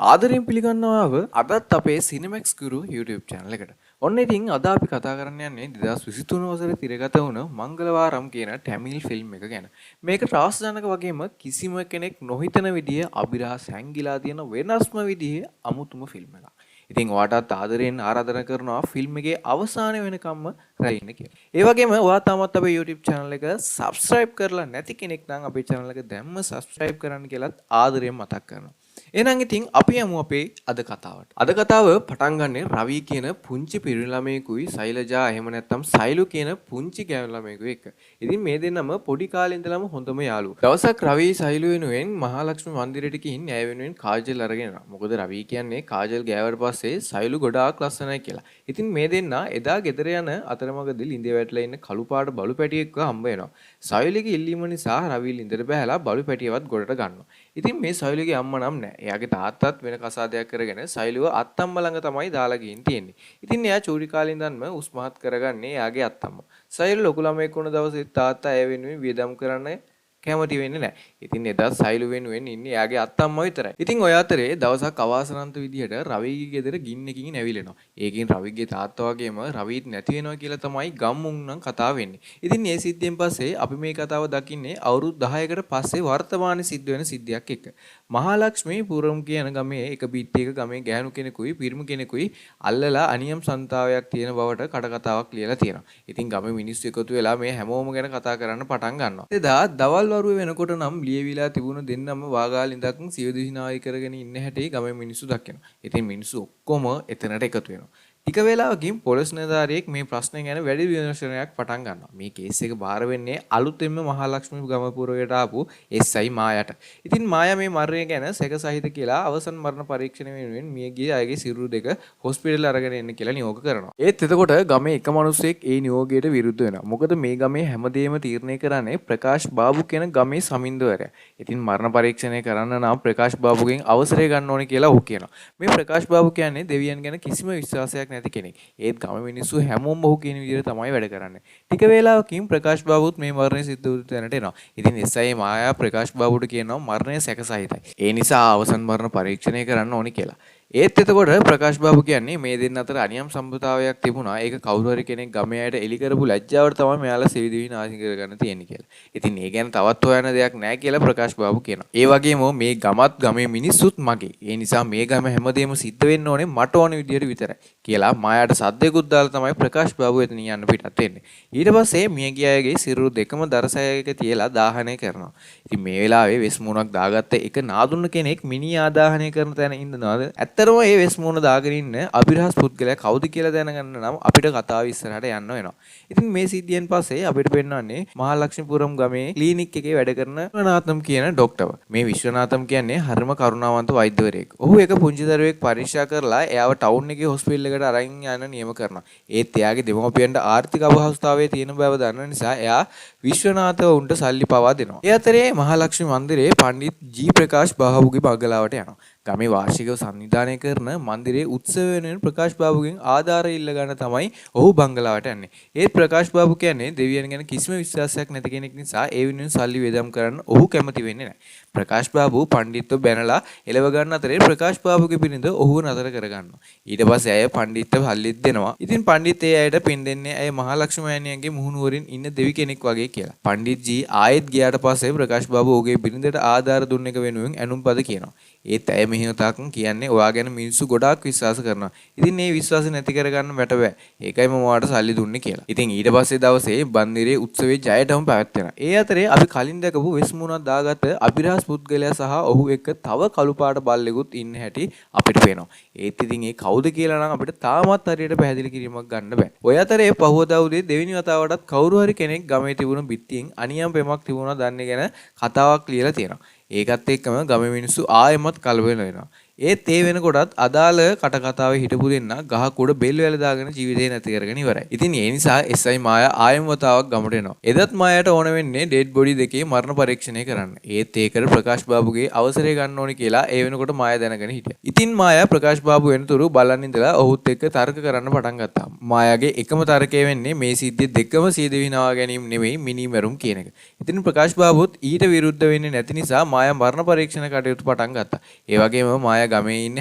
ආදරයෙන් පිළිගන්නවාව අදත් අපේ සිනමැක්ස් ගුරු YouTube channel එකට. ඔන්න ඉතින් අද අපි කතා කරන්න යන්නේ 2023 වසරේ තිරගත වුණ මංගලවාරම් කියන ටැමිල් ෆිල්ම් එක ගැන. මේක ත්‍රාසජනක වගේම කිසිම කෙනෙක් නොහිතන විදිහේ අභිරහස් හැංගිලා තියෙන වෙනස්ම විදිහේ අමුතුම ෆිල්ම් එකක්. ඉතින් ඔයාටත් ආදරයෙන් ආරාධනා කරනවා ෆිල්ම් එකේ අවසානය වෙනකම්ම රැඳෙන්න කියලා. ඒ වගේම ඔයා තාමත් අපේ YouTube channel එක subscribe කරලා නැති කෙනෙක් නම් අපේ channel එක දැම්ම subscribe කරන්න කියලාත් ආදරයෙන් මතක් කරනවා. එහෙනම් ඉතින් අපි යමු අපේ අද කතාවට. අද කතාව පටන් ගන්නේ රවි කියන පුංචි පිරිමි ළමයෙකුයි සෛලජා එහෙම නැත්නම් සයිලු කියන පුංචි ගෑනු ළමයෙකුයි එක්ක. ඉතින් මේ දෙන්නම පොඩි කාලේ ඉඳලම හොඳම යාළුවෝ. දවසක් රවි සයිලු වෙනුවෙන් මහලක්ෂ්මී මන්දිරයට ගිහින් ඇය වෙනුවෙන් කාජල් අරගෙන එනවා. මොකද රවි කියන්නේ කාජල් ගෑවට පස්සේ සයිලු ගොඩාක් ලස්සනයි කියලා. ඉතින් මේ දෙන්න එදා ගෙදර යන අතරමඟදී ලිඳේ වැටලා ඉන්න කළු පාට බලු පැටියෙක්ව හම්බ වෙනවා. සයිලුගේ ඉල්ලීම නිසා රවි ලිඳට බහැලා බලු පැටියවත් ගොඩට ගන්නවා. ඉතින් මේ සයිලුගේ අම්මා නම් නෑ. එයාගේ තාත්තත් වෙන කසාදයක් කරගෙන සයිලුව අත්තම්මා ළඟ තමයි දාලා ගිහින් තියෙන්නේ. ඉතින් එයා චූටි කාලේ ඉඳන්ම උස්මහත් කරගන්නේ එයාගේ අත්තම්මා. සයිලු ලොකු ළමයෙක් වුණ දවසේ තාත්තා එය වෙනුවෙන් වියදම් කරන්න කැමති වෙන්නේ නැහැ. ඉතින් එදා සයිලු වෙනුවෙන් ඉන්නේ එයාගේ අත්තම්මා විතරයි. ඉතින් ඔය අතරේ දවසක් අවාසනාන්ත විදිහට රවිගේ ගෙදර ගින්නකින් ඇවිලෙනවා. ඒකෙන් රවිගේ තාත්තා වගේම රවිත් නැති වෙනවා කියලා තමයි ගම්මුන් නම් කතා වෙන්නේ. ඉතින් මේ සිද්ධියෙන් පස්සේ අපි මේ කතාව දකින්නේ අවුරුදු 10කට පස්සේ වර්තමානයේ සිද්ධ වෙන සිද්ධියක් එක්ක. මහලක්ෂ්මී පුරම් කියන ගමේ එක බිට්ටියක ගමේ ගෑනු කෙනෙකුයි පිරිමි කෙනෙකුයි අල්ලලා අනියම් සන්තාවයක් තියෙන බවට කටකතාවක් ලියලා තියෙනවා. ඉතින් ගමේ මිනිස්සු එකතු වෙලා මේ හැමෝම ගැන කතා කරන්න පටන් ගන්නවා. එදා දවල් වරුව වෙනකොට නම් ලියවිලා තිබුණ දෙන්නම වාගාල ඉඳන් සියදිනායි කරගෙන ඉන්න හැටි ගමේ මිනිස්සු දකිනවා. ඉතින් මිනිස්සු ඔක්කොම එතනට එකතු වෙනවා. ටික වේලාවකින් පොලිස් නිලධාරියෙක් මේ ප්‍රශ්නේ ගැන වැඩි විමර්ශනයක් පටන් ගන්නවා. මේ කේස් එක බාර වෙන්නේ අලුතෙන්ම මහලක්ෂ්මී ගමපුරයට ආපු SI මායාට. ඉතින් මායා මේ මරණය ගැන සැක සහිත කියලා අවසන් මරණ පරීක්ෂණ වෙනුවෙන් මියගිය අයගේ සිරුරු දෙක හොස්පිටල් අරගෙන එන්න කියලා නියෝග කරනවා. ඒත් එතකොට ගමේ එක මිනිහෙක් ඒ නියෝගයට විරුද්ධ වෙනවා. මොකද මේ ගමේ හැමදේම තීරණය කරන්නේ ප්‍රකාශ් බාබු කියන ගමේ සමින්දවරයා. ඉතින් මරණ පරීක්ෂණය කරන්න නම් ප්‍රකාශ් බාබුගෙන් අවසරය ගන්න ඕනේ කියලා ඔහු කියනවා. මේ ප්‍රකාශ් බාබු කියන්නේ දෙවියන් ගැන කිසිම විශ්වාසයක් නැති කෙනෙක්. ඒත් ගම මිනිස්සු හැමෝම ඔහු කියන විදිහට තමයි වැඩ කරන්නේ. ටික වේලාවකින් ප්‍රකාශ් බාබුත් මේ මරණය සිද්ධ වූ තැනට එනවා. ඉතින් SI මායා ප්‍රකාශ් බාබුට කියනවා මරණය සැකසහිතයි. ඒ නිසා අවසන් මරණ පරීක්ෂණය කරන්න ඕනි කියලා. ඒත් එතකොට ප්‍රකාශ් බාබු කියන්නේ මේ දෙන්න අතර අනියම් සම්බන්ධතාවයක් තිබුණා. ඒක කවුරු හරි කෙනෙක් ගමේ අයට එලි කරපු ලැජ්ජාවට තමයි මෙයාලා සිවිදිවි නාශි කරගන්න තියෙන්නේ කියලා. ඉතින් ඒ ගැන තවත් හොයන දෙයක් නැහැ කියලා ප්‍රකාශ් බාබු කියනවා. ඒ වගේම මේ ගමත් ගමේ මිනිස්සුත් මගේ. ඒ නිසා මේ ගම හැමදේම සිද්ධ වෙන්න ඕනේ මට ඕන විදියට විතරයි කියලා මායාට සද්දෙකුත් දාලා තමයි ප්‍රකාශ් බාබු එතන යන්න පිටත් වෙන්නේ. ඊට පස්සේ මියගිය අයගේ සිරුරු දෙකම දරසයක තියලා දාහනය කරනවා. ඉතින් මේ වෙලාවේ වෙස් මුණක් දාගත්ත එක නාදුන්න කෙනෙක් මිනි ආදාහනය කරන තැන ඉඳනවාද? ඇත්තටම මේ වෙස් මුණ දාගෙන ඉන්න අභිරහස් පුද්ගලයා කවුද කියලා දැනගන්න නම් අපිට කතාව ඉස්සරහට යන්න වෙනවා. ඉතින් මේ සිද්ධියෙන් පස්සේ අපිට පෙන්වන්නේ මහලක්ෂ්මීපුරම් ගමේ ක්ලිනික් එකේ වැඩ කරන විශ්වනාථම් කියන ડોක්ටර්. මේ විශ්වනාථම් කියන්නේ හරිම කරුණාවන්ත වෛද්‍යවරයෙක්. ඔහු එක පුංචි දරුවෙක් පරීක්ෂා කරලා එයාව ටවුන් එකේ හොස්පිටල් එකට අරන් යන්න නියම කරනවා. ඒත් එයාගේ දෙමව්පියන්ට ආර්ථික අපහසුතාවය තියෙන බව දන්න නිසා එයා විශ්වනාථ උන්ට සල්ලි පවා දෙනවා. ඒ අතරේ මහලක්ෂ්මී මන්දිරයේ පණ්ඩිත් ජී ප්‍රකාශ් බාබුගේ බංගලාවට යනවා. ගමේ වාර්ෂිකව සංවිධානය කරන මන්දිරයේ උත්සව වෙනුවෙන් ප්‍රකාශ් බාබුගෙන් ආධාර ඉල්ල ගන්න තමයි ඔහු බංගලාවට යන්නේ. ඒත් ප්‍රකාශ් බාබු කියන්නේ දෙවියන් ගැන කිසිම විශ්වාසයක් නැති කෙනෙක් නිසා ඒ වෙනුවෙන් සල්ලි වේදම් කරන්න ඔහු කැමති වෙන්නේ නැහැ. ප්‍රකාශ් බාබු පණ්ඩිත්ව බැනලා එලව ගන්න අතරේ ප්‍රකාශ් බාබුගේ බිරිඳ ඔහුව නතර කරගන්නවා. ඊට පස්සේ ඇය පණ්ඩිත්ව සල්ලිත් දෙනවා. ඉතින් පණ්ඩිත් ඒ අයට පින් දෙන්නේ ඇය මහලක්ෂ්මී මෑණියන්ගේ මුහුණුවරින් ඉන්න දෙවි කෙනෙක් වගේ කියලා. පණ්ඩිත් ජී ආයෙත් ගියාට පස්සේ ප්‍රකාශ් බාබු ඔහුගේ බිරිඳට ආධාර දුන්න එක වෙනුවෙන් ඇනුම් පද කියනවා. ඒත් ඇය මෙහෙම තාක්කන් කියන්නේ ඔයා ගැන මිනිස්සු ගොඩාක් විශ්වාස කරනවා. ඉතින් මේ විශ්වාස නැති කරගන්න මට බෑ. ඒකයි මම ඔයාට සල්ලි දුන්නේ කියලා. ඉතින් ඊට පස්සේ දවසේ බන්දිරේ උත්සවයේ ජයටම පැවැත්වෙනවා. ඒ අතරේ අපි කලින් දැකපු වෙස් මුණක් දාගත්ත අභිරහස් පුද්ගලයා සහ ඔහු එක්ක තව කළු පාට බල්ලෙකුත් ඉන්න හැටි අපිට පේනවා. ඒත් ඉතින් ඒ කවුද කියලා නම් අපිට තාමත් හරියට පැහැදිලි කිරීමක් ගන්න බෑ. ඔය අතරේ පහුවදා උදේ දෙවෙනි වතාවටත් කවුරු හරි කෙනෙක් ගමේ තිබුණු බිත්තියෙන් අනියම් පෙමක් තිබුණා දන්නේ ගැන කතාවක් ලියලා තියෙනවා. ඒකත් එක්කම ගමේ මිනිස්සු ආයෙමත් කලබල වෙනවා. ඒත් ඒ වෙනකොටත් අදාළ කටකතාවේ හිටපු දෙන්න ගහක් උඩ බෙල් වැල දාගෙන ජීවිතේ නැති කරගෙන ඉවරයි. ඉතින් ඒ නිසා SI මායා ආයෙම වතාවක් ගමට එනවා. එදත් මායාට ඕන වෙන්නේ ඩෙඩ් බොඩි දෙකේ මරණ පරීක්ෂණය කරන්න. ඒත් ඒකට ප්‍රකාශ් බාබුගේ අවසරය ගන්න ඕනේ කියලා ඒ වෙනකොට මායා දැනගෙන හිටියා. ඉතින් මායා ප්‍රකාශ් බාබු වෙනතුරු බලන් ඉඳලා ඔහුත් එක්ක තර්ක කරන්න පටන් ගත්තා. මායාගේ එකම තර්කය වෙන්නේ මේ සිද්ධිය දෙකම සීදවිනවා ගැනීම නෙමෙයි මිනිමරුම් කියන එක. ඉතින් ප්‍රකාශ් බාබුත් ඊට විරුද්ධ වෙන්නේ නැති නිසා මායා මරණ පරීක්ෂණ කටයුතු පටන් ගත්තා. ඒ වගේම මායා ගමේ ඉන්න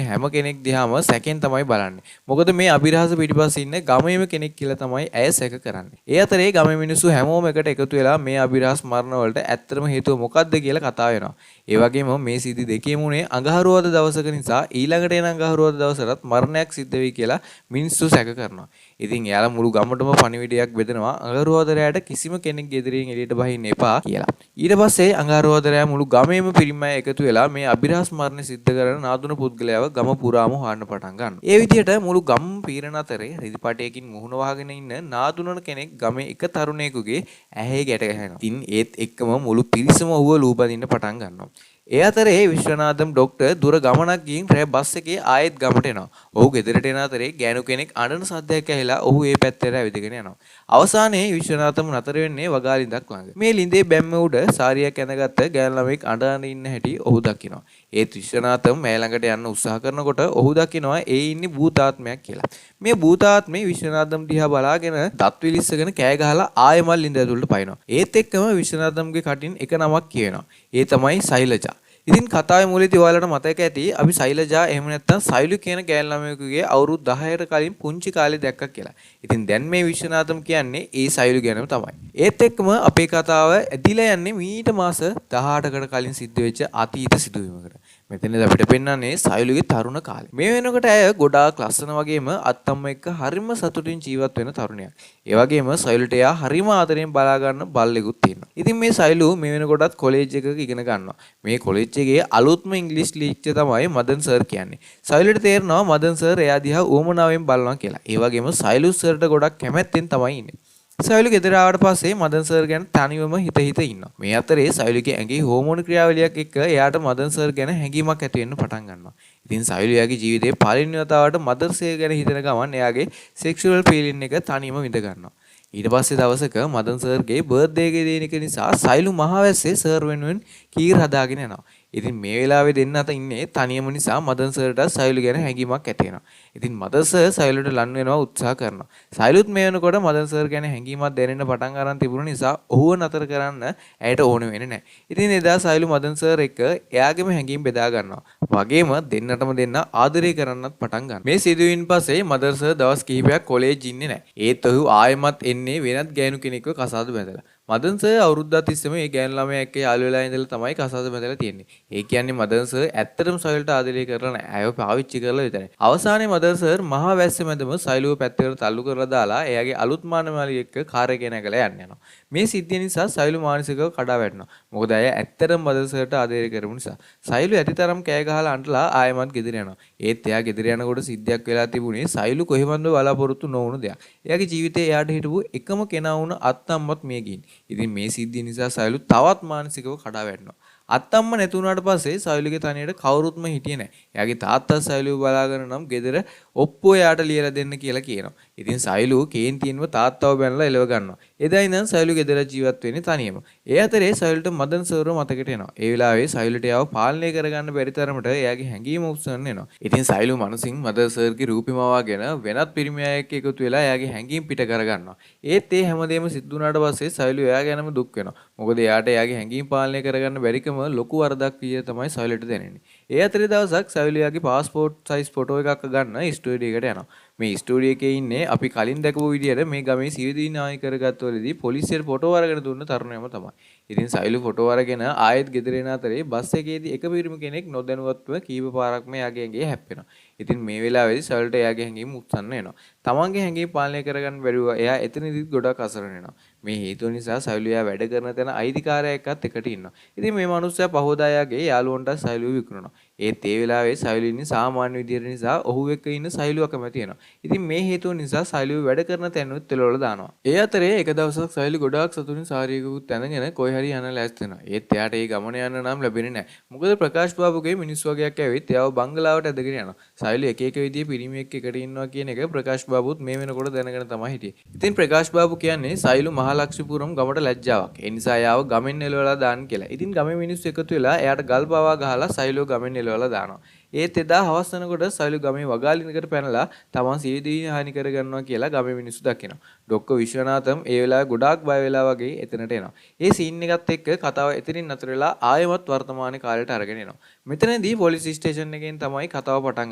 හැම කෙනෙක් දිහාම සැකෙන් තමයි බලන්නේ. මොකද මේ අභිරහස පිටිපස්සේ ඉන්න ගමේම කෙනෙක් කියලා තමයි ඇය සැක කරන්නේ. ඒ අතරේ ගමේ මිනිස්සු හැමෝම එකට එකතු වෙලා මේ අභිරහස් මරණ වලට ඇත්තම හේතුව මොකක්ද කියලා කතා වෙනවා. ඒ වගේම මේ සිද්ධි දෙකේම උනේ අඟහරුවාද දවසක නිසා ඊළඟට එන අඟහරුවාද දවසටත් මරණයක් සිද්ධ වෙයි කියලා මිනිස්සු සැක කරනවා. ඉතින් එයාලා මුළු ගමටම පණිවිඩයක් බෙදනවා අඟහරුවාදරයාට කිසිම කෙනෙක් ගෙදරින් එළියට බහින්න එපා කියලා. ඊට පස්සේ අඟහරුවාදරයා මුළු ගමේම පිරිමි අය එකතු වෙලා මේ අභිරහස් මරණ සිද්ධ කරන නාදුන පුද්ගලයාව ගම පුරාම හොයන්න පටන් ගන්නවා. ඒ විදිහට මුළු ගම පීරන අතරේ රිදිපටයකින් මුහුණ වහගෙන ඉන්න නාදුනන කෙනෙක් ගමේ එක තරුණයෙකුගේ ඇහි ගැට ගහනවා. ඉතින් ඒත් එක්කම මුළු පිරිසම ඌව ලූබදින්න පටන් ගන්නවා. ඒ අතරේ විශ්වනාථම් ඩොක්ටර් දුර ගමනක් ගිහින් රෑ බස් එකේ ආයෙත් ගමට එනවා. ඔහු ගෙදරට එන අතරේ ගෑනු කෙනෙක් අඬන සද්දයක් ඇහිලා ඔහු ඒ පැත්තට ඇවිදගෙන යනවා. අවසානයේ විශ්වනාථම් නතර වෙන්නේ වගාලින්දක් ළඟ. මේ ලිඳේ බැම්ම උඩ සාරියක් ඇඳගත්ත ගෑනු ළමෙක් අඬන ඉන්න හැටි ඔහු දකිනවා. ඒත් විශ්වනාථම් මෑ ළඟට යන්න උත්සාහ කරනකොට ඔහු දකිනවා ඒ ඉන්නේ භූතාත්මයක් කියලා. මේ භූතාත්මේ විශ්වනාථම් දිහා බලාගෙන දත් විලිස්සගෙන කෑ ගහලා ආයෙමල් ලිඳ ඇතුළට පයින්නවා. ඒත් එක්කම විශ්වනාථම්ගේ කටින් එක නමක් කියනවා. ඒ තමයි සෛලජා. ඉතින් කතාවේ මුලදී ඔයාලට මතක ඇති අපි සෛලජා එහෙම නැත්නම් සෛලු කියන ගෑනු ළමයෙකුගේ අවුරුදු 10කට කලින් පුංචි කාලේ දැක්කා කියලා. ඉතින් දැන් මේ විශ්වනාථම් කියන්නේ ඒ සෛලු ගැනම තමයි. ඒත් එක්කම අපේ කතාව ඇදිලා යන්නේ මීට මාස 18කට කලින් සිද්ධ වෙච්ච අතීත සිදුවීමකට. මෙතනදී අපිට පෙන්වන්නේ සෛලුගේ තරුණ කාලය. මේ වෙනකොට ඇය ගොඩාක් ලස්සන වගේම අත්තම්ම එක්ක හරිම සතුටින් ජීවත් වෙන තරුණියක්. ඒ වගේම සෛලුට එයා හරිම ආදරෙන් බලා ගන්න බල්ලෙකුත් තියෙනවා. ඉතින් මේ සෛලු මේ වෙනකොටත් කොලෙජ් එකක ඉගෙන ගන්නවා. මේ කොලෙජ් එකේ අලුත්ම ඉංග්‍රීසි ටීචර් තමයි මදන් සර් කියන්නේ. සෛලුට තේරෙනවා මදන් සර් එයා දිහා උවමනාවෙන් බලනවා කියලා. ඒ වගේම සෛලු සර්ට ගොඩක් කැමැත්තෙන් තමයි ඉන්නේ. සෛලු ගෙදර ආවට පස්සේ මදන් සර් ගැන තනිවම හිත ඉන්නවා. මේ අතරේ සෛලුගේ ඇඟේ හෝමෝන ක්‍රියාවලියක් එක්ක එයාට මදන් සර් ගැන හැඟීමක් ඇති වෙන්න පටන් ගන්නවා. ඉතින් සෛලු එයාගේ ජීවිතේ පළවෙනි වතාවට මදන් සර් ගැන හිතන ගමන් එයාගේ සෙක්ෂුවල් ෆීලින් එක තනියම විඳ ගන්නවා. ඊට පස්සේ දවසක මදන් සර්ගේ බර්ත්ඩේ එකේ දෙන එක නිසා සෛලු මහවැස්සේ සර් වෙනුවෙන් කීර් හදාගෙන යනවා. ඉතින් මේ වෙලාවේ දෙන්න අත ඉන්නේ තනියම නිසා මදන් සර්ට සෛලු ගැන හැඟීමක් ඇති වෙනවා. ඉතින් මදන් සර් සෛලුට ලන් වෙනවා උත්සාහ කරනවා. සෛලුත් මේ වෙනකොට මදන් සර් ගැන හැඟීමක් දැනෙන්න පටන් අරන් තිබුණ නිසා ඔහුව නතර කරන්න ඇයට ඕන වෙන්නේ නැහැ. ඉතින් එදා සෛලු මදන් සර් එක්ක එයාගේම හැඟීම් බෙදා ගන්නවා. වගේම දෙන්නටම දෙන්න ආදරය කරන්නත් පටන් ගන්නවා. මේ සිදුවීම් පස්සේ මදන් සර් දවස් කිහිපයක් කොලෙජ් ඉන්නේ නැහැ. ඒත් ඔහු ආයෙමත් එන්නේ වෙනත් ගෑනු කෙනෙක්ව කසාද බැඳලා. මදන් සර් අවුරුද්දක් තිස්සේම මේ ගෑනු ළමයා එක්ක යාළු වෙලා ඉඳලා තමයි කසාද බැඳලා තියෙන්නේ. ඒ කියන්නේ මදන් සර් ඇත්තටම සෛලුට ආදරය කරලා නැහැ. අයව පාවිච්චි කරලා විතරයි. අවසානයේ මදන් සර් මහා වැස්ස මැදම සෛලුව පැත්තකට තල්ලු කරලා දාලා එයාගේ අලුත් මානවලිය එක්ක කාර් එකේ නැගලා යන්න යනවා. මේ සිද්ධිය නිසා සෛලු මානසිකව කඩා වැටෙනවා. මොකද අය ඇත්තටම මදන් සර්ට ආදරය කරපු නිසා. සෛලු ඇතිතරම් කෑ ගහලා අඬලා ආයෙමත් ගෙදර යනවා. ඒත් එයා ගෙදර යනකොට සිද්ධියක් වෙලා තිබුණේ සෛලු කොහෙවන්ද බලාපොරොත්තු නොවුණු දෙයක්. එයාගේ ජීවිතේ එයාට හිටපු එකම කෙනා වුණ අත්තම්මත් මිය ගිහින්. ඉතින් මේ සිද්ධිය නිසා සෛලු තවත් මානසිකව කඩා වැටෙනවා. අත්තම්ම නැති වුණාට පස්සේ සෛලුගේ තනියට කවුරුත්ම හිටියේ නැහැ. එයාගේ තාත්තා සෛලුව බලාගෙන නම් ගෙදර ඔප්පුව එයාට ලියලා දෙන්න කියලා කියනවා. ඉතින් සෛලු කේන්තියෙන්ම තාත්තව බැනලා එලව ගන්නවා. එදා ඉඳන් සෛලු ගෙදර ජීවත් වෙන්නේ තනියම. ඒ අතරේ සෛලුට මදන් සර්ව මතකයට එනවා. ඒ වෙලාවේ සෛලුට එයාව පාලනය කරගන්න බැරි තරමට එයාගේ හැඟීම උස්සන්න එනවා. ඉතින් සෛලු මනසින් මදන් සර්ගේ රූපෙමවාගෙන වෙනත් පිරිමි අයෙක් එකතු වෙලා එයාගේ හැඟීම් පිට කරගන්නවා. ඒත් ඒ හැමදේම සිද්ධ වුණාට පස්සේ සෛලු එයා ගැනම දුක් වෙනවා. මොකද එයාට එයාගේ හැඟීම් පාලනය කරගන්න බැරිකම ලොකු වරදක් විදිය තමයි සෛලුට දැනෙන්නේ. ඒ අතරේ දවසක් සෛලු එයාගේ පාස්පෝර්ට් සයිස් ෆොටෝ එකක් ගන්න ස්ටුඩියෝ එකට යනවා. මේ ස්ටුඩියෝ එකේ ඉන්නේ අපි කලින් දැකපු විදියට මේ ගමේ සියදිවි නායකරගත්තවලදී පොලිසියට ෆොටෝ අරගෙන දුන්න තරුණයම තමයි. ඉතින් සෛලු ෆොටෝ අරගෙන ආයෙත් ගෙදර එන අතරේ බස් එකේදී එක පිරිමි කෙනෙක් නොදැනුවත්ව කීප පාරක්ම එයාගේ ඇඟේ හැප්පෙනවා. ඉතින් මේ වෙලාවේදී සෛලුට එයාගේ හැඟීම් උත්සන්න වෙනවා. තමන්ගේ හැඟීම් පාලනය කරගන්න බැරුව එයා එතනදිත් ගොඩක් අසරණ වෙනවා. මේ හේතුව නිසා සෛලු එයා වැඩ කරන තැන අයිතිකාරයා එක්කත් එකට ඉන්නවා. ඉතින් මේ මිනිස්සයා පහෝදා එයාගේ යාළුවන්ට සෛලුව විකුණනවා. ඒත් ඒ වෙලාවේ සෛලු ඉන්නේ සාමාන්‍ය විදියට නිසා ඔහු එක්ක ඉන්න සෛලුව කැමති වෙනවා. ඉතින් මේ හේතුව නිසා සෛලුව වැඩ කරන තැනුත් තෙලවල දානවා. ඒ අතරේ එක දවසක් සෛලු ගොඩාක් සතුටින් සාරියකුත් ඇඳගෙන කොයි හරි යන ලෑස්ති වෙනවා. ඒත් එයාට ඒ ගමන යන්න නම් ලැබෙන්නේ නැහැ. මොකද ප්‍රකාශ් බාබුගේ මිනිස් වගේක් ඇවිත් එයාව බංගලාවට ඇදගෙන යනවා. සෛලු එක එක විදිහේ පිරිමියෙක් එකට ඉන්නවා කියන එක ප්‍රකාශ් බාබුත් මේ වෙනකොට දැනගෙන තමයි හිටියේ. ඉතින් ප්‍රකාශ් බාබු කියන්නේ සෛලු මහලක්ෂ්මීපුරම් ගමට ලැජ්ජාවක්. ඒ නිසා එයාව ගමෙන් එලවලා දාන්න කියලා. ඉතින් ගමේ මිනිස්සු එකතු වෙලා එයාට ගල් පවා ගහලා සෛලුව ගමෙන් එලවලා දානවා. ඒත් එදා හවස් වෙනකොට සයිලු ගමේ වගාලිනකට පැනලා තමන් සියදිවි හානි කරගන්නවා කියලා ගමේ මිනිස්සු දකිනවා. ඩොක්කෝ විශ්වනාථම් ඒ වෙලාවේ ගොඩාක් බය වෙලා වගේ එතනට එනවා. ඒ සීන් එකත් එක්ක කතාව එතනින් නතර වෙලා ආයෙමත් වර්තමාන කාලයට අරගෙන එනවා. මෙතනදී පොලිස් ස්ටේෂන් එකෙන් තමයි කතාව පටන්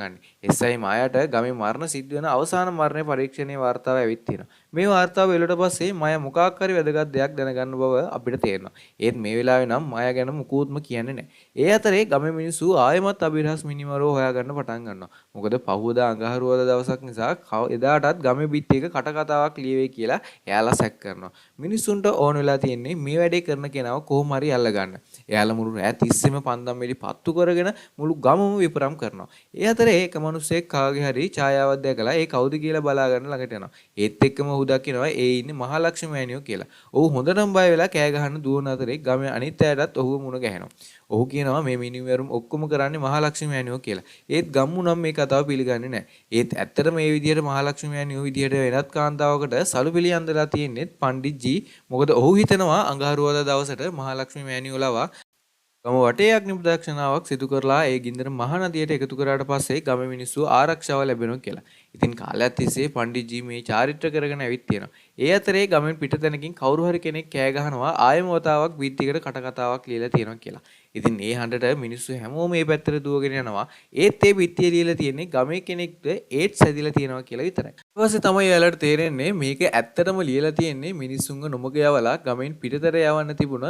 ගන්නෙ. SI මායාට ගමේ මරණ සිද්ධ වෙන අවසාන මරණය පරීක්ෂණයේ වාර්තාව ඇවිත් තියෙනවා. මේ වාර්තාව එළට පස්සේ මායා මොකක් හරි වැදගත් දෙයක් දැනගන්න බව අපිට තේරෙනවා. ඒත් මේ වෙලාවේ නම් මායා ගැන මුකුත්ම කියන්නේ නැහැ. ඒ අතරේ ගමේ මිනිස්සු ආයෙමත් අභිරහස් මිනිමරෝ හොයාගන්න පටන් ගන්නවා. මොකද පහුවදා අඟහරුවාදා දවසක් නිසා එදාටත් ගමේ බිත් එක කට කතාවක් ලියවෙයි කියලා එයාලා සැක කරනවා. මිනිස්සුන්ට ඕන වෙලා තියෙන්නේ මේ වැඩේ කරන කෙනාව කොහොම හරි අල්ලගන්න. එයාලා මුළු රෑ තිස්සෙම පන්දම් වෙලි පත්තු කරගෙන මුළු ගමම විපරම් කරනවා. ඒ අතරේ එක මිනිහෙක් කාගේ හරි ඡායාවක් දැකලා ඒ කවුද කියලා බලා ගන්න ළඟට යනවා. ඒත් එක්කම ඔහු දකිනවා ඒ ඉන්නේ මහලක්ෂ්මී මෑණියෝ කියලා. ඔහු හොඳටම බය වෙලා කෑ ගහන දුවන අතරේ ගමේ අනිත් අයටත් ඔහුව මුණ ගැහෙනවා. ඔහු කියනවා මේ මිනිමරුම් ඔක්කොම කරන්නේ මහලක්ෂ්මී මෑණියෝ කියලා. ඒත් ගම්මු නම් මේ කතාව පිළිගන්නේ නැහැ. ඒත් ඇත්තටම මේ විදිහට මහලක්ෂ්මී මෑණියෝ විදිහට වෙනත් කාන්තාවකට සලු පිළියන්දලා තියෙන්නේ පණ්ඩිත්ජී. මොකද ඔහු හිතනවා අඟහරුවාදා දවසට මහලක්ෂ්මී මෑණියෝ ලවා ගම වටේ අග්නි ප්‍රදක්ෂණාවක් සිදු කරලා ඒ ගින්දර මහ නදියට එකතු කරාට පස්සේ ගම මිනිස්සු ආරක්ෂාව ලැබෙනවා කියලා. ඉතින් කාලයක් තිස්සේ පණ්ඩිත්ජී මේ චාරිත්‍ර කරගෙන ඇවිත් තියෙනවා. ඒ අතරේ ගමෙන් පිටතැනකින් කවුරු හරි කෙනෙක් කෑ ගහනවා ආයෙම වතාවක් බීත්තිකට කට කතාවක් ලියලා තියෙනවා කියලා. ඉතින් ඒ හඬට මිනිස්සු හැමෝම මේ පැත්තට දුවගෙන යනවා. ඒත් ඒ බිත්තිය ලියලා තියෙන්නේ ගමේ කෙනෙක්ට ඒඩ්ස් හැදිලා තියෙනවා කියලා විතරයි. ඊට පස්සේ තමයි එයාලට තේරෙන්නේ මේක ඇත්තටම ලියලා තියෙන්නේ මිනිස්සුන්ව නොමග යවලා ගමෙන් පිටතට යවන්න තිබුණ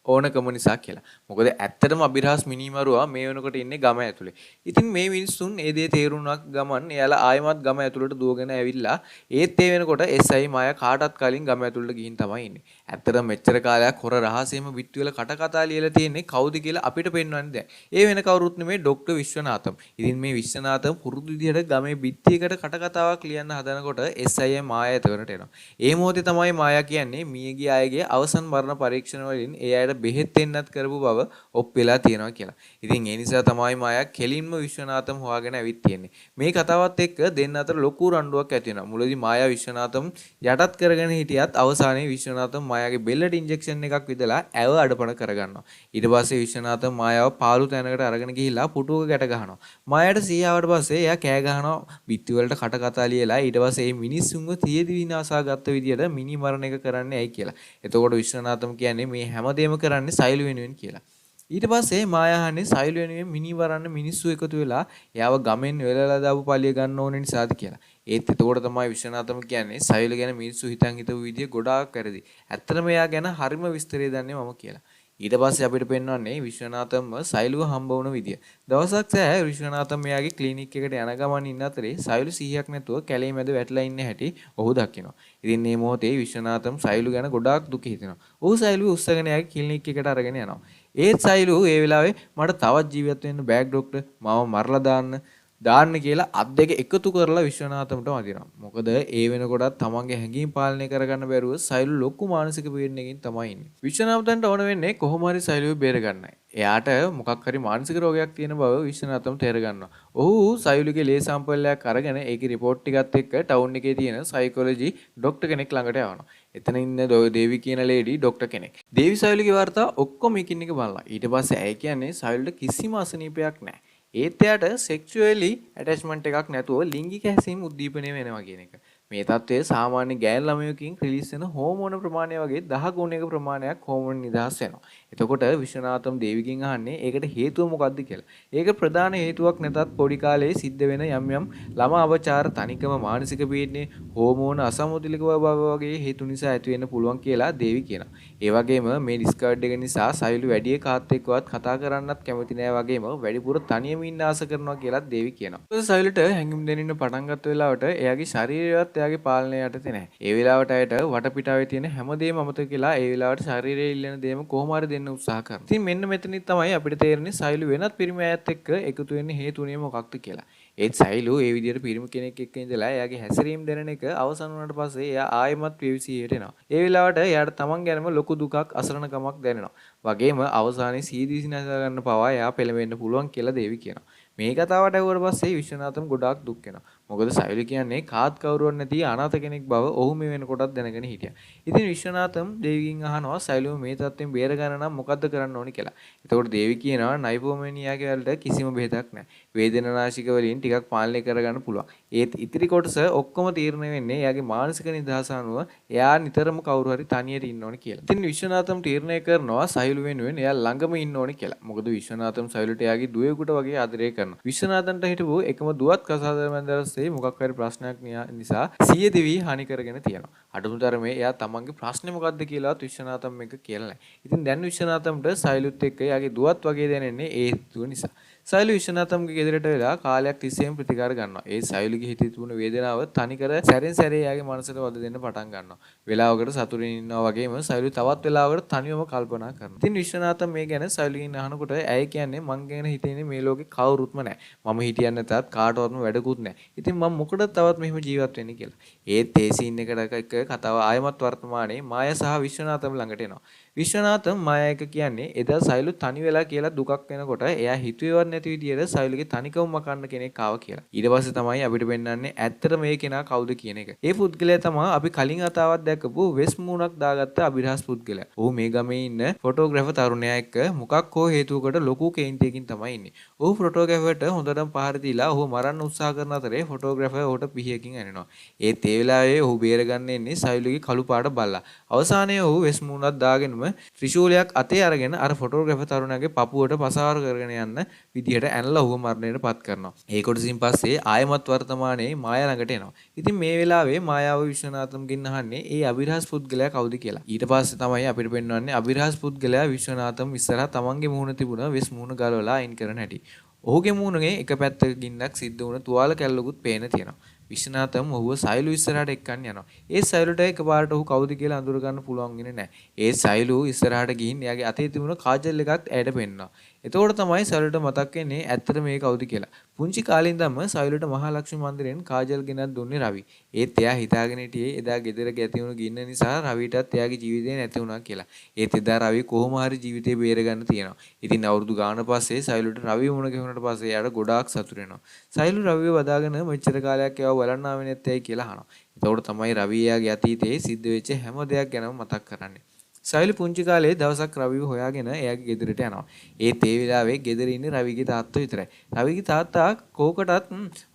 ඕනකම නිසා කියලා. මොකද ඇත්තටම අභිරහස් මිනිමරුවා මේ වෙනකොට ඉන්නේ ගම ඇතුලේ. ඉතින් මේ මිනිස්සුන් ඒ දේ තේරුණාක් ගමන් එයාලා ආයෙමත් ගම ඇතුලට දුවගෙන ඇවිල්ලා ඒත් ඒ වෙනකොට SI මායා කාටත් කලින් ගම ඇතුලට ගිහින් තමයි ඉන්නේ. ඇත්තටම මෙච්චර කාලයක් හොර රහසෙම බිත්ති වල කට කතා ලියලා තියෙන්නේ කවුද කියලා අපිට පෙන්වන්නේ දැන්. ඒ වෙන කවුරුත් නෙමෙයි ડોක්ටර් විශ්වනාථම්. ඉතින් මේ විශ්වනාථම් පුරුදු විදිහට ගමේ බිත්තියකට කට කතාවක් ලියන්න හදනකොට SI මායා එතනට එනවා. ඒ මොහොතේ තමයි මායා කියන්නේ මියගිය අයගේ අවසන් මරණ පරීක්ෂණ වලින් ඒ අයට බෙහෙත් දෙන්නත් කරපු බව ඔප්පෙලා තියෙනවා කියලා. ඉතින් ඒ නිසා තමයි මායා කෙලින්ම විශ්වනාථම් හොයාගෙන ඇවිත් තියෙන්නේ. මේ කතාවත් එක්ක දෙන්න අතර ලොකු රණ්ඩුවක් ඇති වෙනවා. මුලදී මායා විශ්වනාථම් යටත් කරගෙන හිටියත් අවසානයේ විශ්වනාථම් මායාගේ බෙල්ලට ඉන්ජෙක්ෂන් එකක් විදලා ඇව අඩපණ කරගන්නවා. ඊට පස්සේ විශ්වනාථම් මායාව පාළු තැනකට අරගෙන ගිහිල්ලා පුටුවක ගැට ගහනවා. මායාට සිහියාවට පස්සේ එයා කෑ ගහනවා බිත්ති වලට කට කතා ලියලා ඊට පස්සේ මේ මිනිස්සුන්ව තියේදි විනාශා ගත්ත විදියට මිනි මරණ එක කරන්නේ ඇයි කියලා. එතකොට විශ්වනාථම් කියන්නේ මේ හැමදේම කරන්නේ සයිලු වෙනුවෙන් කියලා. ඊට පස්සේ මායා අහන්නේ සයිලු වෙනුවෙන් මිනි වරන්න මිනිස්සු එකතු වෙලා එයාව ගමෙන් වෙලලා දාපු පළිය ගන්න ඕනේ නිසාද කියලා. ඒත් එතකොට තමයි විශ්වනාථම කියන්නේ සයිලු ගැන මිනිස්සු හිතන් හිතපු විදිය ගොඩාක් වැරදි. ඇත්තටම එයා ගැන හරිම විස්තරය දන්නේ මම කියලා. ඊට පස්සේ අපිට පෙන්වන්නේ විශ්වනාථම්ව සයිලුව හම්බ වුණ විදිය. දවසක් සෑ විශ්වනාථම් එයාගේ ක්ලිනික් එකට යන ගමන් ඉන්න අතරේ සයිලු 100ක් නැතුව කැලේ මැද වැටලා ඉන්න හැටි ඔහු දකිනවා. ඉතින් මේ මොහොතේ විශ්වනාථම් සයිලු ගැන ගොඩාක් දුක හිතෙනවා. ඔහු සයිලුව උස්සගෙන එයාගේ ක්ලිනික් එකට අරගෙන යනවා. ඒත් සයිලු ඒ වෙලාවේ මට තවත් ජීවත් වෙන්න බෑග් ડોක්ටර් මාව මරලා දාන්න කියලා අත් දෙක එකතු කරලා විශ්වනාථම්ට වදිනවා. මොකද ඒ වෙනකොටත් තමන්ගේ හැඟීම් පාලනය කරගන්න බැරුව සයිලු ලොකු මානසික පීඩනයකින් තමයි ඉන්නේ. විශ්වනාථන්ට ඕන වෙන්නේ කොහොම හරි සයිලුව බේරගන්නයි. එයාට මොකක් හරි මානසික රෝගයක් තියෙන බව විශ්වනාථම් තේරගන්නවා. ඔහු සයිලුගේ ලේ සැම්පල් එකක් අරගෙන ඒකේ රිපෝට් ටිකත් එක්ක ටවුන් එකේ තියෙන සයිකොලොජි ડોක්ටර් කෙනෙක් ළඟට යවනවා. එතන ඉන්න දේවි කියන ලේඩි ડોක්ටර් කෙනෙක්. දේවි සයිලුගේ වාර්තා ඔක්කොම එකින් එක බලලා. ඊට පස්සේ ඇය කියන්නේ සයිලුට කිසිම අසනීපයක් නැහැ. ඒත් එයාට සෙක්ෂුවලි ඇටැච්මන්ට් එකක් නැතුව ලිංගික හැසිරීම උද්දීපනය වෙනවා කියන එක. මේ තත්ත්වය සාමාන්‍ය ගෑන් ළමයකින් රිලීස් වෙන හෝමෝන ප්‍රමාණය වගේ 10 ගුණයක ප්‍රමාණයක් හෝමෝන නිදහස් වෙනවා. එතකොට විශ්වනාථම් දේවිගෙන් අහන්නේ ඒකට හේතුව මොකක්ද කියලා. ඒක ප්‍රධාන හේතුවක් නැතත් පොඩි කාලේ සිද්ධ වෙන යම් යම් ළමා අවචාර තනිකම මානසික පීඩනය හෝමෝන අසමතුලිත බව වගේ හේතු නිසා ඇති වෙන්න පුළුවන් කියලා දේවි කියනවා. ඒ වගේම මේ ඩිස්කවර්ඩ් එක නිසා සයිලු වැඩි කාත් එක්කවත් කතා කරන්නත් කැමති නෑ වගේම වැඩිපුර තනියම ඉන්න ආස කරනවා කියලා දේවි කියනවා. සයිලුට හැඟුම් දෙනින්න පටන් ගත්ත වෙලාවට එයාගේ ශරීරයත් එයාගේ පාලනය යටතේ නැහැ. ඒ වෙලාවට ඇයට වටපිටාවේ තියෙන හැමදේම අමතක කියලා ඒ වෙලාවට ශරීරයේ ඉල්ලන දේම කොහොම හරි දෙන්න උත්සාහ කරනවා. ඉතින් මෙන්න මෙතනින් තමයි අපිට තේරෙන්නේ සයිලු වෙනත් පිරිමි අයත් එක්ක එකතු වෙන්න හේතුනේ මොකක්ද කියලා. ඒත් සයිලු ඒ විදිහට පිරිමි කෙනෙක් එක්ක ඉඳලා එයාගේ හැසිරීම දැනෙන එක අවසන් වුණාට පස්සේ එයා ආයෙමත් PVC-යට එනවා. ඒ වෙලාවට එයාට තමන් ගැනම ලොකු දුකක් අසරණකමක් දැනෙනවා. වගේම අවසානයේ සීදීසි නැස ගන්න පවා එයා පෙළඹෙන්න පුළුවන් කියලා දේවි කියනවා. මේ කතාවට ඇහුවට පස්සේ විශ්වනාථම් ගොඩාක් දුක් වෙනවා. මොකද සයිලු කියන්නේ කාත් කවුරුවක් නැති අනාථ කෙනෙක් බව ඔහු මේ වෙනකොටත් දැනගෙන හිටියා. ඉතින් විශ්වනාථම් දේවිගෙන් අහනවා සයිලුව මේ තත්ත්වෙන් බේර ගන්න නම් මොකද්ද කරන්න ඕනි කියලා. එතකොට දේවි කියනවා නයිපෝමේනියාගේ වලට කිසිම බෙහෙතක් නැහැ. වේදනානාශක වලින් ටිකක් පාලනය කරගන්න පුළුවන්. ඒත් ඉතිරි කොටස ඔක්කොම තීරණය වෙන්නේ එයාගේ මානසික නිදහස අනුව එයා නිතරම කවුරු හරි තනියට ඉන්න ඕනේ කියලා. ඉතින් විශ්වනාථම් තීරණය කරනවා සයිලු වෙනුවෙන් එයා ළඟම ඉන්න ඕනේ කියලා. මොකද විශ්වනාථම් සයිලුට එයාගේ දුවේකට වගේ ආදරය කරනවා. විශ්වනාථන්ට හිටපු එකම දුවත් කසාදර මැදරස්සේ මොකක් හරි ප්‍රශ්නයක් නිසා සිය දිවි හානි කරගෙන තියෙනවා. අඩුමතරමේ එයා තමන්ගේ ප්‍රශ්නේ මොකද්ද කියලාත් විශ්වනාථම් එක කියලා නැහැ. ඉතින් දැන් විශ්වනාථම්ට සයිලුත් එක්ක එයාගේ දුවත් වගේ දැනෙන්නේ ඒ හේතුව නිසා. සයිලු විශ්වනාථම්ගේ ගෙදරට වෙලා කාලයක් තිස්සේම ප්‍රතිකාර ගන්නවා. ඒ සයිලුගේ හිතේ තිබුණ වේදනාව තනිකර සැරෙන් සැරේ එයාගේ මනසට වද දෙන්න පටන් ගන්නවා. වෙලාවකට සතුටින් ඉන්නවා වගේම සයිලු තවත් වෙලාවකට තනියම කල්පනා කරනවා. ඉතින් විශ්වනාථම් මේ ගැන සයිලුගෙන් අහනකොට ඇය කියන්නේ මං ගැන හිතන්නේ මේ ලෝකේ කවුරුත්ම නැහැ. මම හිටියන්නේ නැතත් කාටවත්ම වැඩකුත් නැහැ. ඉතින් මම මොකටද තවත් මෙහෙම ජීවත් වෙන්නේ කියලා. ඒත් ඒ සීන් එකට කතාව ආයමත් වර්තමානයේ මායා සහ විශ්වනාථම් ළඟට එනවා. විශ්වනාථම් මායා එක කියන්නේ එදා සයිලු තනි වෙලා කියලා දුකක් වෙනකොට එයා හිතුවේවත් නැති විදියට සයිලුගේ තනිකම මකන්න කෙනෙක් ආවා කියලා. ඊට පස්සේ තමයි අපිට පෙන්වන්නේ ඇත්තට මේ කෙනා කවුද කියන එක. ඒ පුද්ගලයා තමයි අපි කලින් අතාවක් දැකපු වෙස් මූණක් දාගත්ත අභිරහස් පුද්ගලයා. ඔහු මේ ගමේ ඉන්න ෆොටෝග්‍රැෆර් තරුණයා එක්ක මොකක් හෝ හේතුවකට ලොකු කේන්තියකින් තමයි ඉන්නේ. ඔහු ෆොටෝග්‍රැෆර්ට හොඳටම පහර දීලා ඔහු මරන්න උත්සාහ කරන අතරේ ෆොටෝග්‍රැෆර් ඔහුට පිහියකින් ඇනෙනවා. ඒත් ඒ වෙලාවේ ඔහු බේරගන්න එන්නේ සයිලුගේ කළු පාට බල්ලා. අවසානයේ ඔහු වෙස් මූණක් දාගෙනම ත්‍රිශූලයක් අතේ අරගෙන අර ෆොටෝග්‍රැෆර් තරුණයාගේ පපුවට පසාර කරගෙන යන්න විදියට ඇනලා ඔහුව මරණයට පත් කරනවා. ඒ කොටසින් පස්සේ ආයමත් වර්තමානයේ මායා ළඟට එනවා. ඉතින් මේ වෙලාවේ මායාව විශ්වනාථම්ගෙන් අහන්නේ ඒ අභිරහස් පුද්ගලයා කවුද කියලා. ඊට පස්සේ තමයි අපිට පෙන්වන්නේ අභිරහස් පුද්ගලයා විශ්වනාථම් ඉස්සරහා තමන්ගේ මුහුණ තිබුණ වෙස් මුහුණ ගලවලා අයින් කරන හැටි. ඔහුගේ මුහුණේ එක පැත්තක ගින්නක් සිද්ධ වුණ තුවාල කැල්ලකුත් පේන තියෙනවා. විශ්වනාථම් ඔහුව සයිලු ඉස්සරහට එක්කන් යනවා. ඒ සයිලුට එකපාරට ඔහු කවුද කියලා අඳුර ගන්න පුළුවන් වෙන්නේ නැහැ. ඒ සයිලු ඉස්සරහට ගිහින් එයාගේ අතේ තිබුණ කාජල් එකක් ඇයට පෙන්නනවා. එතකොට තමයි සයිලුට මතක් වෙන්නේ ඇත්තට මේ කවුද කියලා. පුංචි කාලේ ඉඳන්ම සයිලුට මහා ලක්ෂ්මී මන්දිරෙන් කාජල් ගෙනත් දුන්නේ රවි. ඒත් එයා හිතාගෙන හිටියේ එදා ගෙදර ගැති වුණු ගින්න නිසා රවිටත් එයාගේ ජීවිතේ නැති වුණා කියලා. ඒත් එදා රවි කොහොම හරි ජීවිතේ බේරගන්න තියෙනවා. ඉතින් අවුරුදු ගාන පස්සේ සයිලුට රවි වුණ ගෙවුනට පස්සේ එයාට ගොඩාක් සතුටු වෙනවා. සයිලු රවිව වදාගෙන මෙච්චර කාලයක් එයාව බලන්න ආවේ නැත්තේ කියලා අහනවා. එතකොට තමයි රවි එයාගේ අතීතයේ සිද්ධ වෙච්ච හැම දෙයක් ගැනම මතක් කරන්නේ. සයිලු පුංචි කාලේ දවසක් රවිව හොයාගෙන එයාගේ ගෙදරට යනවා. ඒත් ඒ වෙලාවේ ගෙදර ඉන්නේ රවිගේ තාත්තා විතරයි. රවිගේ තාත්තා කෝකටත්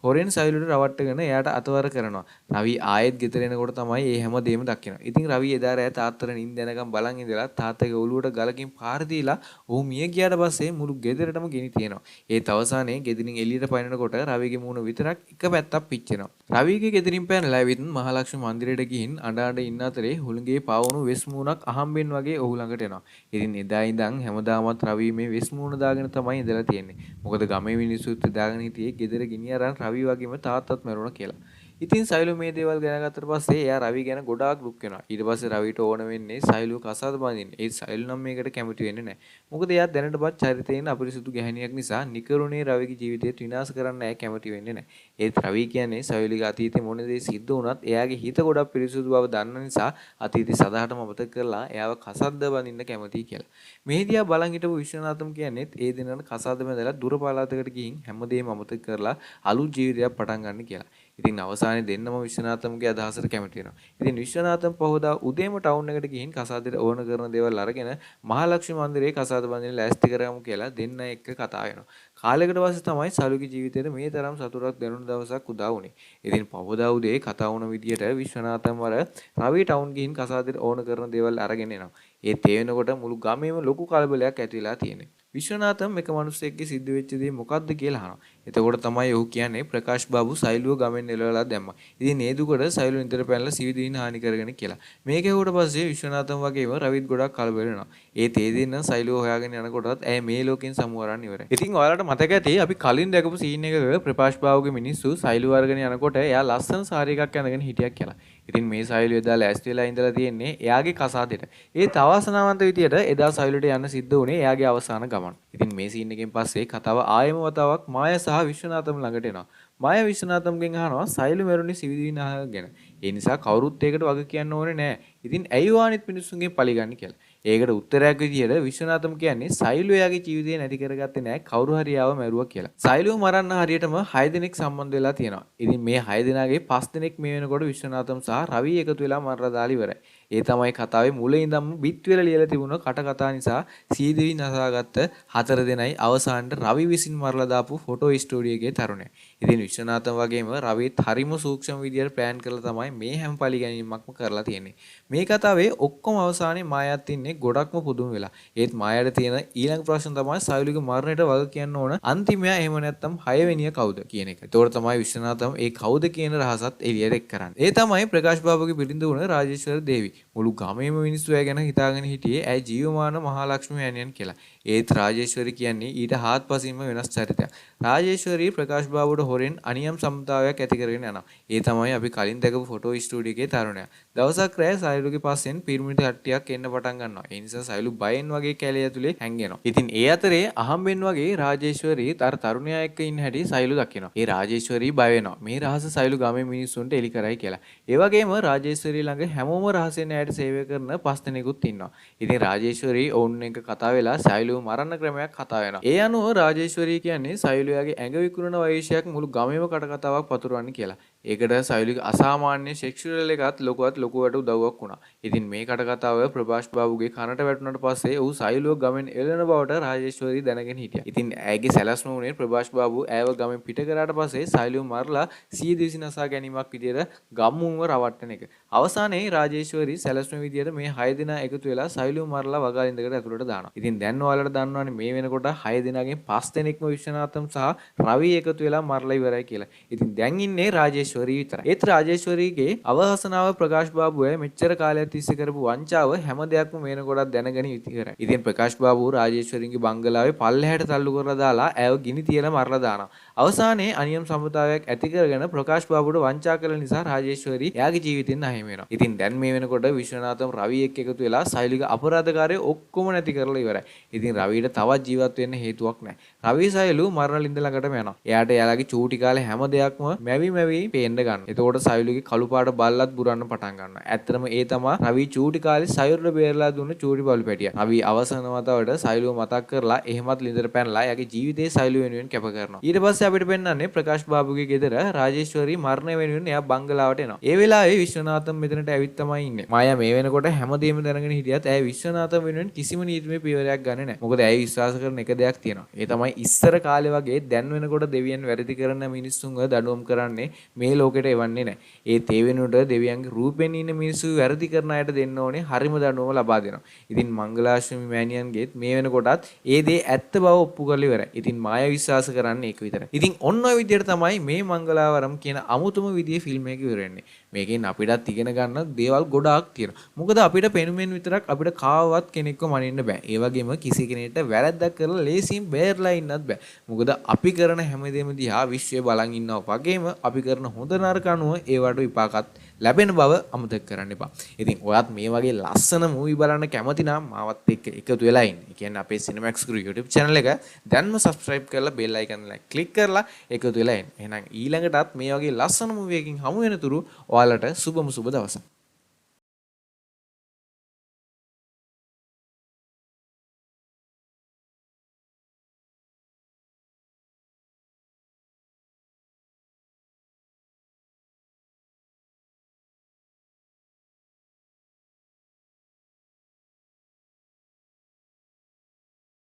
හොරෙන් සයිලුට රවට්ටගෙන එයාට අතවර කරනවා. රවි ආයෙත් ගෙදර එනකොට තමයි මේ හැම දෙයක්ම දකිනවා. ඉතින් රවි එදා රෑ තාත්තට නිින්ද යනකම් බලන් ඉඳලා තාත්තගේ ඔළුවට ගලකින් පාර දීලා ඔහු මිය ගියාට පස්සේ මුළු ගෙදරටම ගෙනි තියනවා. ඒත් අවසානයේ ගෙදරින් එළියට පයින්නකොට රවිගේ මූණ විතරක් එක පැත්තක් පිච්චෙනවා. රවිගේ ගෙදරින් පැනලා ඇවිත් මහලක්ෂ්මී මන්දිරයට ගිහින් අඬ අඬ ඉන්න අතරේ හුළුගේ පාවුණු වෙස් මූණක් අහම්බෙන් වගේ ඔහු ළඟට එනවා. ඉතින් එදා ඉඳන් හැමදාමත් රවි මේ වෙස් මූණ දාගෙන තමයි ඉඳලා තියෙන්නේ. මොකද ගමේ මිනිස්සුත් දාගෙන හිටියේ ගෙදර ගිනි අරන් රවි වගේම තාත්තත් මැරුණා කියලා. ඉතින් සයිලු මේ දේවල් ගැන ගත්තට පස්සේ එයා රවි ගැන ගොඩාක් දුක් වෙනවා. ඊට පස්සේ රවිට ඕන වෙන්නේ සයිලු කසාද බඳින්න. ඒ සයිලු නම් මේකට කැමති වෙන්නේ නැහැ. මොකද එයා දැනටපත් චරිතයෙන් අපිරිසුදු ගැහණියක් නිසා නිකරුණේ රවිගේ ජීවිතයත් විනාශ කරන්න එයා කැමති වෙන්නේ නැහැ. ඒත් රවි කියන්නේ සයිලුගේ අතීතේ මොන දේ සිද්ධ වුණත් එයාගේ හිත ගොඩක් පිරිසුදු බව දන්න නිසා අතීතේ සදාටම අමතක කරලා එයාව කසාද බඳින්න කැමතියි කියලා. මේ දිහා බලන් හිටපු විශ්වනාථම් කියන්නේ ඒ දිනන කසාද බඳලා දුර පළාතකට ගිහින් හැමදේම අමතක කරලා අලුත් ජීවිතයක් පටන් ගන්න කියලා. ඉතින් අවසානයේ දෙන්නම විශ්වනාථම්ගේ අදහසට කැමති වෙනවා. ඉතින් විශ්වනාථම් පහෝදා උදේම ටවුන් එකට ගිහින් කසාදෙට ඕන කරන දේවල් අරගෙන මහලක්ෂ්මී මන්දිරේ කසාද බඳින්න ලෑස්ති කරගමු කියලා දෙන්න එක්ක කතා වෙනවා. කාලයකට පස්සේ තමයි සලුගේ ජීවිතේට මේ තරම් සතුටක් දැනුණු දවසක් උදා වුණේ. ඉතින් පහෝදා උදේ කතා වුණ විදියට විශ්වනාථම් වර රවි ටවුන් ගිහින් කසාදෙට ඕන කරන දේවල් අරගෙන එනවා. ඒත් ඒ වෙනකොට මුළු ගමේම ලොකු කලබලයක් ඇති වෙලා තියෙනවා. විශ්වනාථම් එක මිනිහෙක්ගේ සිද්ධ වෙච්ච දේ මොකද්ද කියලා අහනවා. එතකොට තමයි ඔහු කියන්නේ ප්‍රකාශ් බාබු සයිලුව ගමෙන් එළවලා දැම්මා. ඉතින් ඒ දුකට සයිලුව නිතර පැනලා සිවිදින හානි කරගෙන කියලා. මේක ඇහුවට පස්සේ විශ්වනාථම් වගේම රවිත් ගොඩක් කලබල වෙනවා. ඒත් ඒ දෙන්න සයිලුව හොයාගෙන යනකොටත් ඇය මේ ලෝකෙන් සමුවරන් ඉවරයි. ඉතින් ඔයාලට මතක ඇති අපි කලින් දැකපු සීන් එකක ප්‍රකාශ් බාබුගේ මිනිස්සු සයිලුව අරගෙන යනකොට එයා ලස්සන සාරි එකක් ඇඳගෙන හිටියක් කියලා. ඉතින් මේ සයිලුව එදා ලෑස්ති වෙලා ඉඳලා තියෙන්නේ එයාගේ කසාදෙට. ඒත් අවාසනාවන්ත විදියට එදා සයිලුවට යන්න සිද්ධ වුණේ එයාගේ අවසාන ගමන. ඉතින් මේ සීන් එකෙන් පස්සේ කතාව ආයෙම වතාවක් මායා සහ විශ්වනාථම් ළඟට එනවා. මායා විශ්වනාථම්ගෙන් අහනවා සයිලු මැරුණේ සිවිදිනාහ ගැන. ඒ නිසා කවුරුත් ඒකට වග කියන්න ඕනේ නැහැ. ඉතින් ඇයි වානිත් මිනිස්සුන්ගෙන් පරිගන්නේ කියලා. ඒකට උත්තරයක් විදියට විශ්වනාථම් කියන්නේ සයිලු එයාගේ ජීවිතේ නැති කරගත්තේ නැහැ කවුරු හරි ආව මැරුවා කියලා. සයිලුව මරන්න හරියටම 6 දෙනෙක් සම්බන්ධ වෙලා තියෙනවා. ඉතින් මේ 6 දෙනාගේ 5 දෙනෙක් මේ වෙනකොට විශ්වනාථම් සහ රවි එකතු වෙලා මරලා දාලා ඉවරයි. ඒ තමයි කතාවේ මුල ඉඳන්ම බිත් වෙලා ලියලා තිබුණ කටකතා නිසා සීදිවි නසාගත්ත 4 දෙනයි අවසානට රවි විසින් මරලා දාපු ෆොටෝ ස්ටුඩියෝ එකේ තරුණයා. ඉතින් විශ්වනාථන් වගේම රවිත් හරිම සූක්ෂම විදියට ප්ලෑන් කරලා තමයි මේ හැම පලි ගැනීමක්ම කරලා තියෙන්නේ. මේ කතාවේ ඔක්කොම අවසානයේ මායත් ඉන්නේ ගොඩක්ම පුදුම වෙලා. ඒත් මායාට තියෙන ඊළඟ ප්‍රශ්න තමයි සයුලිගේ මරණයට වග කියන්න ඕන අන්තිමයා එහෙම නැත්නම් 6 වෙනිය කවුද කියන එක. ඒතකොට තමයි විශ්වනාථන් ඒ කවුද කියන රහසත් එළියට එක් කරන්නේ. ඒ තමයි ප්‍රකාශ් බාබුගේ බිරිඳ වුණ රාජේශ්වර දේවි. මුළු ගමේම මිනිස්සු ඇය ගැන හිතාගෙන හිටියේ ඇය ජීවමාන මහලක්ෂ්මී ඇණියන් කියලා. ඒත් රාජේශ්වරි කියන්නේ ඊට හාත්පසින්ම වෙනස් චරිතයක්. රාජේශ්වරි ප්‍රකාශ් බාබුට හොරෙන් අනියම් සම්තාවයක් ඇති කරගෙන යනවා. ඒ තමයි අපි කලින් දැකපු ෆොටෝ ස්ටුඩියෝ එකේ තරුණයා. දවසක් රෑ සයුලුගේ පස්සෙන් පිරිමිඩ කට්ටියක් එන්න පටන් ගන්නවා. ඒ නිසා සයුලු බයෙන් වගේ කැලේ ඇතුලේ හැංගෙනවා. ඉතින් ඒ අතරේ අහම්බෙන් වගේ රාජේශ්වරි අර තරුණයා එක්ක ඉන්න හැටි සයුලු දකිනවා. ඒ රාජේශ්වරි බය වෙනවා. මේ රහස සයුලු ගමේ මිනිස්සුන්ට එලි කරයි කියලා. ඒ වගේම රාජේශ්වරි ළඟ හැමෝම රහසෙන් ඇයට සේවය කරන 5 දෙනෙකුත් ඉන්නවා. ඉතින් රාජේශ්වරි ඔවුන් එක කතා වෙලා සයුලුව මරන්න ක්‍රමයක් කතා වෙනවා. ඒ අනුව රාජේශ්වරි කියන්නේ සයුලුවගේ ඇඟ විකුණන වෛශ්‍යයක් මුළු ගමේම කටකතාවක් පතුරවන්න කියලා. ඒකට සයුලිගේ අසාමාන්‍ය සෙක්ෂුවල් එකත් ලොකුවට උදව්වක් වුණා. ඉතින් මේ කටකතාව ප්‍රභාස් බාබුගේ කනට වැටුණාට පස්සේ ඌ සයුලුව ගමෙන් එළන බවට රාජේශ්වරි දැනගෙන හිටියා. ඉතින් ඇයගේ සැලැස්ම වුණේ ප්‍රභාස් බාබු ඇයව ගමෙන් පිට කරාට පස්සේ සයුලුව මරලා සිය දිවි නසා ගැනීමක් විදියට ගම්මුන්ව රවට්ටන එක. අවසානයේ රාජේශ්වරි සැලැස්ම විදියට මේ 6 දෙනා එකතු වෙලා සයුලුව මරලා වගාලින්දකට ඇතුළට දානවා. ඉතින් දැන් ඔයාලට දන්නවනේ මේ වෙනකොට 6 දෙනාගෙන් 5 දෙනෙක්ම විශ්වනාථම් සහ රවි එකතු වෙලා මරලා ඉවරයි කියලා. ඉතින් දැන් ඉන්නේ රාජේශ්වරි විතරයි. ඒත් රාජේශ්වරිගේ අවහසනාව ප්‍රකාශ් බාබුව මෙච්චර කාලයක් තිස්සේ කරපු වංචාව හැම දෙයක්ම මේනකොටත් දැනගෙන ඉතිරයි. ඉතින් ප්‍රකාශ් බාබු රාජේශ්වරිගේ බංගලාවේ පල්ලෙහාට තල්ලු කරලා දාලා ඇයව ගිනි තියලා මරලා දානවා. අවසානයේ අනියම් සම්පතාවයක් ඇති කරගෙන ප්‍රකාශ් බාබුට වංචා කළ නිසා රාජේශ්වරි එයාගේ ජීවිතෙන් අහිමි වෙනවා. ඉතින් දැන් මේ වෙනකොට විශ්වනාථම් රවි එක්ක එකතු වෙලා සයුලික අපරාධකාරයෝ ඔක්කොම නැති කරලා ඉවරයි. ඉතින් රවිට තවත් ජීවත් වෙන්න හේතුවක් නැහැ. රවි සයුලු මරණ ලින්ද ළඟටම යනවා. එයාට එයාලගේ චූටි කාලේ හැම දෙයක්ම මැවි පේන්න ගන්නවා. එතකොට සයුලිගේ කළු පාට බල්ලත් බුරන්න පටන් ගන්නවා. ඇත්තටම ඒ තමයි රවි චූටි කාලේ සයුරට බේරලා දුන්න චූටි බලු පැටියා. රවි අවසන වතාවට සයුලුව මතක් කරලා එහෙමත් ලින්දට පැනලා එයාගේ ජීවිතේ සයුලුව වෙනුවෙන් කැප කරනවා. ඊට පස්සේ අපිට පෙන්වන්නේ ප්‍රකාශ් බාබුගේ ගෙදර රාජේශ්වරි මරණය වෙනුවෙන් එයා බංගලාවට එනවා. ඒ වෙලාවේ විශ්වනාථම් මෙතනට ඇවිත් තමයි ඉන්නේ. මායා මේ වෙනකොට හැමදේම දැනගෙන හිටියත් ඇය විශ්වනාථම් වෙනුවෙන් කිසිම නීතිමය පියවරයක් ගන්නේ නැහැ. මොකද ඇය විශ්වාස කරන එක දෙයක් තියෙනවා. ඒ තමයි ඉස්සර කාලේ වගේ දැන් වෙනකොට දෙවියන් වැරදි කරන මිනිස්සුන්ව දඬුවම් කරන්නේ මේ ලෝකෙට එවන්නේ නැහැ. ඒත් ඒ වෙනුවට දෙවියන්ගේ රූපෙන් ඉන්න මිනිස්සු වැරදි කරන අයට දෙන්න ඕනේ හරිම දඬුවම ලබා දෙනවා. ඉතින් මංගලාශ්‍රමී මෑණියන්ගේත් මේ වෙනකොටත් ඒ දේ ඇත්ත බව ඔප්පු කරලා ඉවරයි. ඉතින් මායා විශ්වාස කරන්නේ ඒක විතරයි. ඉතින් ඔන්න ඔය විදිහට තමයි මේ මංගලාවරම් කියන අමුතුම විදිහේ ෆිල්ම් එක ඉවර වෙන්නේ. මේකෙන් අපිටත් ඉගෙන ගන්න දේවල් ගොඩාක් තියෙනවා. මොකද අපිට පෙනුමෙන් විතරක් අපිට කාවවත් කෙනෙක්ව මනින්න බෑ. ඒ වගේම කිසි කෙනෙක්ට වැරද්දක් කරලා ලේසියෙන් බේරලා ඉන්නත් බෑ. මොකද අපි කරන හැමදේම දිහා විශ්වය බලන් ඉන්නවා වගේම අපි කරන හොඳ නරක අනුව ඒවට විපාකත් ලැබෙන බව අමතක කරන්න එපා. ඉතින් ඔයත් මේ වගේ ලස්සන මූවි බලන්න කැමති නම් මාවත් එක්ක එකතු වෙලා ඉන්න. ඒ කියන්නේ අපේ Cinemax Guru YouTube channel එක දැන්ම subscribe කරලා bell icon එක click කරලා එකතු වෙලා ඉන්න. එහෙනම් ඊළඟටත් මේ වගේ ලස්සන මූවි එකකින් හමු වෙනතුරු ඔයාලට සුබම සුබ දවසක්.